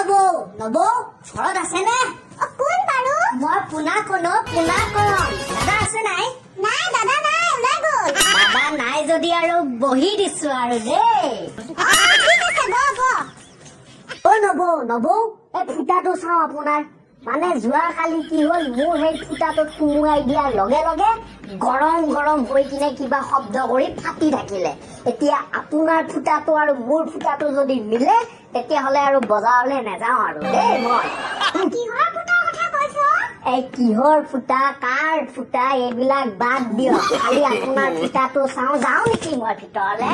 নবৌ নবৌ ঘৰত আছে নে? কোন বাৰু? মই পুনা কৰণ দাদা আছে নাই? নাই দাদা নাই, ওলাই গ'ল। দাদা নাই যদি আৰু বহি দিছো আৰু দেই। ঠিক আছে ব। অ নবৌ এই ফুটাটো চাওঁ আপোনাৰ। মানে যোৱাকালি কি হ'ল, মোৰ সেই ফুটাটোত সুমুৱাই দিয়াৰ লগে লগে গৰম হৈ কিনে কিবা শব্দ কৰি ফাটি থাকিলে। এতিয়া আপোনাৰ ফুটাটো আৰু মোৰ ফুটাটো যদি মিলে তেতিয়াহ'লে আৰু বজাৰলৈ নাযাওঁ আৰু দেই মই। কিহৰ ফুটাৰ কথা কৈছ? এই কিহৰ ফুটা কাৰ ফুটা এইবিলাক বাদ দিয়ক, খালি আপোনাৰ ফুটাটো চাওঁ। যাওঁ নেকি মই ভিতৰলে?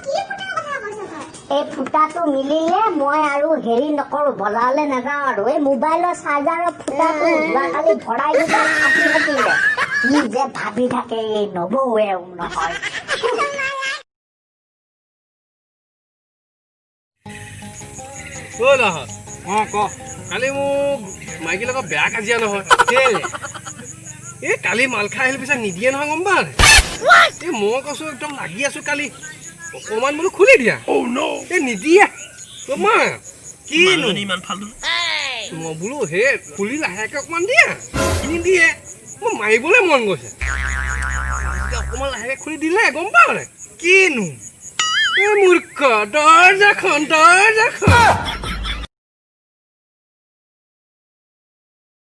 কি ফুটাৰ কথা কৈছ তই? এই ফুটাটো মিলিলে মই আৰু হেৰি নকৰো, বজাৰলৈ নাযাওঁ আৰু। এই মোবাইলৰ চাৰ্জাৰৰ ফুটাটো যোৱাকালি ভৰাই দি ফাটি থাকিলে। কি যে ভাবি থাকে এই নবৌৱে নহয়। কালি মোক মাইকীৰ লগত বেয়া কাজিয়া নহয়। এই কালি মাল খাই আহিলে পিছত নিদিয়ে নহয়, গম পাৱ? এই মই কৈছো একদম লাগি আছো কালি, অকমান বোলো খুলি দিয়া। এই নিদিয়ে মই বোলো হে খুলি লাহেকে অকমান দিয়া, নিদিয়ে। মই মাৰিবলৈ মন গৈছে, অকমান লাহেকে খুলি দিলে, গম পাৱ? কিনো এই মূৰ্খ, দৰ্জাখন